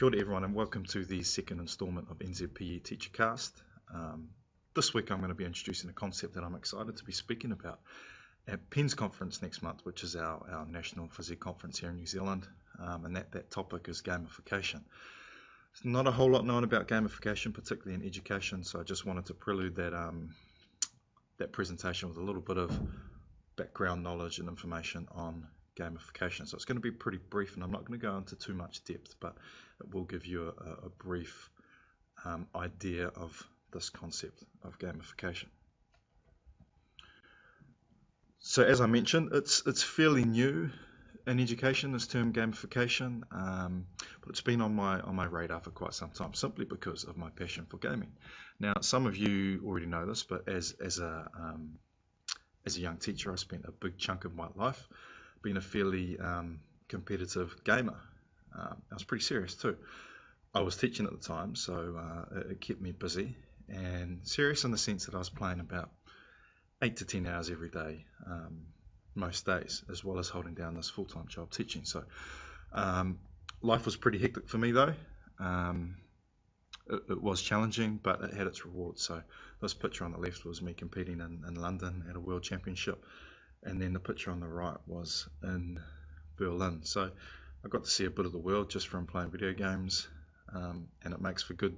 Kia ora everyone, and welcome to the second instalment of NZPEteachercast. This week I'm going to be introducing a concept that I'm excited to be speaking about at PEN's conference next month, which is our national physio conference here in New Zealand, and that topic is gamification. There's not a whole lot known about gamification, particularly in education, so I just wanted to prelude that presentation with a little bit of background knowledge and information on gamification. So it's going to be pretty brief, and I'm not going to go into too much depth, but it will give you a brief idea of this concept of gamification. So as I mentioned, it's fairly new in education, this term gamification, but it's been on my radar for quite some time, simply because of my passion for gaming. Now, some of you already know this, but as a young teacher, I spent a big chunk of my life being a fairly competitive gamer. I was pretty serious too. I was teaching at the time, so it kept me busy, and serious in the sense that I was playing about 8 to 10 hours every day, most days, as well as holding down this full-time job teaching. So life was pretty hectic for me though. It was challenging, but it had its rewards. So this picture on the left was me competing in London at a world championship, and then the picture on the right was in Berlin. So I got to see a bit of the world just from playing video games, and it makes for good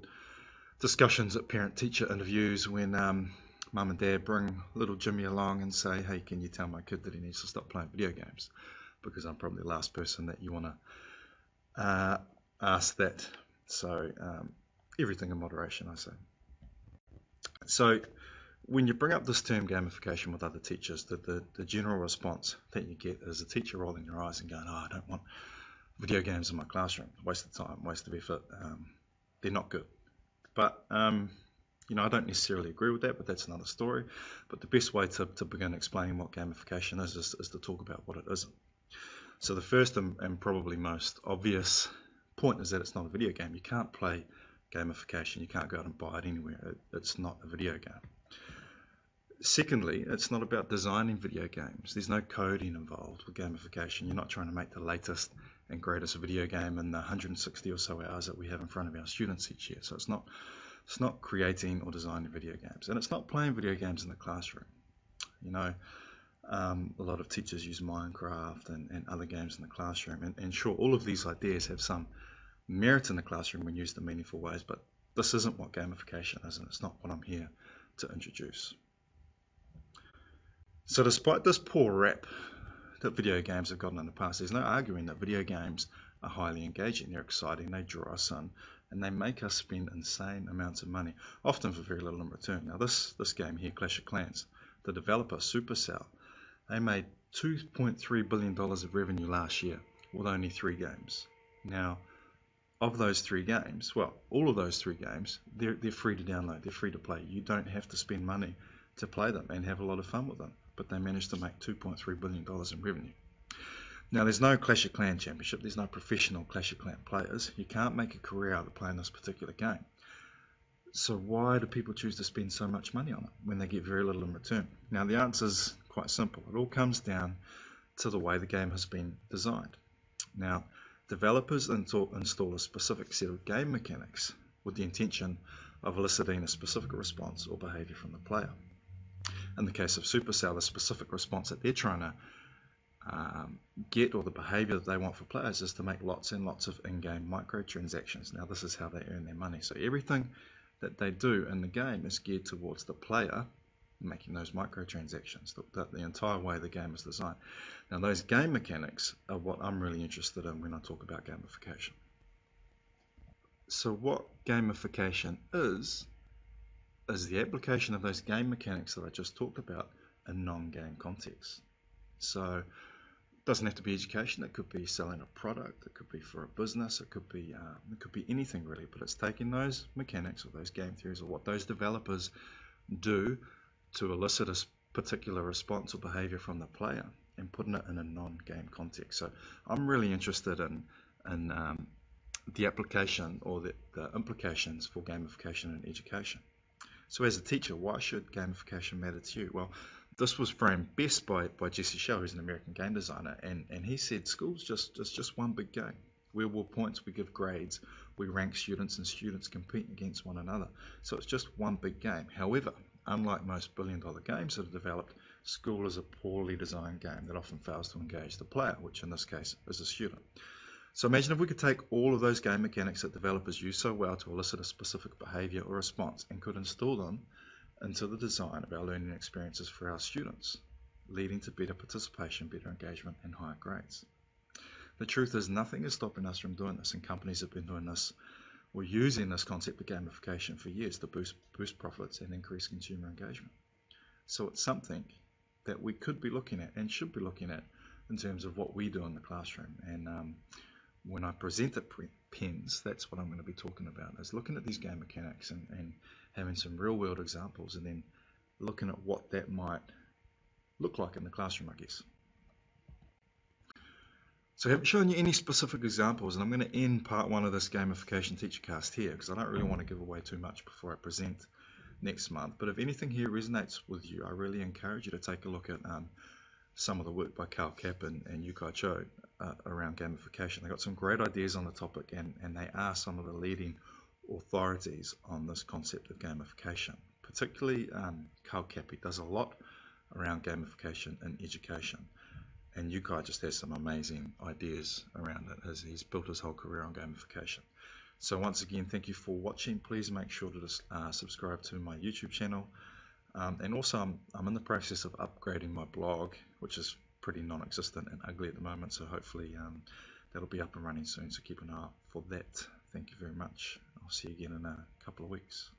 discussions at parent-teacher interviews when mum and dad bring little Jimmy along and say, hey, can you tell my kid that he needs to stop playing video games? Because I'm probably the last person that you want to ask that. So everything in moderation, I say. So when you bring up this term gamification with other teachers, the general response that you get is a teacher rolling their eyes and going, oh, I don't want video games in my classroom. Waste of time, waste of effort. They're not good. But you know, I don't necessarily agree with that, but that's another story. But the best way to begin explaining what gamification is to talk about what it isn't. So the first and probably most obvious point is that it's not a video game. You can't play gamification. You can't go out and buy it anywhere. It's not a video game. Secondly, it's not about designing video games. There's no coding involved with gamification. You're not trying to make the latest and greatest video game in the 160 or so hours that we have in front of our students each year. So it's not creating or designing video games, and it's not playing video games in the classroom. You know, a lot of teachers use Minecraft and other games in the classroom, and sure, all of these ideas have some merit in the classroom when used in meaningful ways, but this isn't what gamification is, and it's not what I'm here to introduce. So despite this poor rap that video games have gotten in the past, there's no arguing that video games are highly engaging, they're exciting, they draw us in, and they make us spend insane amounts of money, often for very little in return. Now this game here, Clash of Clans, the developer Supercell, they made $2.3 billion of revenue last year with only 3 games. Now, of those 3 games, well, all of those 3 games, they're free to download, they're free to play. You don't have to spend money to play them and have a lot of fun with them, but they managed to make $2.3 billion in revenue. Now, there's no Clash of Clans championship, there's no professional Clash of Clans players. You can't make a career out of playing this particular game. So why do people choose to spend so much money on it when they get very little in return? Now, the answer is quite simple. It all comes down to the way the game has been designed. Now, developers install a specific set of game mechanics with the intention of eliciting a specific response or behavior from the player. In the case of Supercell, the specific response that they're trying to get, or the behavior that they want for players, is to make lots and lots of in-game microtransactions. Now this is how they earn their money. So everything that they do in the game is geared towards the player making those microtransactions, the entire way the game is designed. Now those game mechanics are what I'm really interested in when I talk about gamification. So what gamification is the application of those game mechanics that I just talked about in non-game contexts. So it doesn't have to be education. It could be selling a product. It could be for a business. It could be anything really. But it's taking those mechanics or those game theories or what those developers do to elicit a particular response or behavior from the player and putting it in a non-game context. So I'm really interested in the application or the implications for gamification in education. So as a teacher, why should gamification matter to you? Well, this was framed best by Jesse Shell, who's an American game designer, and he said school's just one big game. We award points, we give grades, We rank students and students compete against one another. So it's just one big game. However, unlike most billion-dollar games that are developed, school is a poorly designed game that often fails to engage the player, which in this case is a student. So imagine if we could take all of those game mechanics that developers use so well to elicit a specific behavior or response and could install them into the design of our learning experiences for our students, leading to better participation, better engagement, and higher grades. The truth is, nothing is stopping us from doing this, and companies have been doing this or using this concept of gamification for years to boost profits and increase consumer engagement. So it's something that we could be looking at and should be looking at in terms of what we do in the classroom. And when I present at PENS, that's what I'm going to be talking about, is looking at these game mechanics and having some real world examples, and then looking at what that might look like in the classroom, I guess. So I haven't shown you any specific examples, and I'm going to end part one of this Gamification Teachercast here because I don't really want to give away too much before I present next month. But if anything here resonates with you, I really encourage you to take a look at some of the work by Carl Kapp and Yukai Cho around gamification. They got some great ideas on the topic, and they are some of the leading authorities on this concept of gamification. Particularly Carl Kapp, he does a lot around gamification in education. And Yukai just has some amazing ideas around it, as he's built his whole career on gamification. So once again, thank you for watching. Please make sure to subscribe to my YouTube channel. And also, I'm in the process of upgrading my blog, which is pretty non-existent and ugly at the moment. So hopefully that'll be up and running soon. So keep an eye out for that. Thank you very much. I'll see you again in a couple of weeks.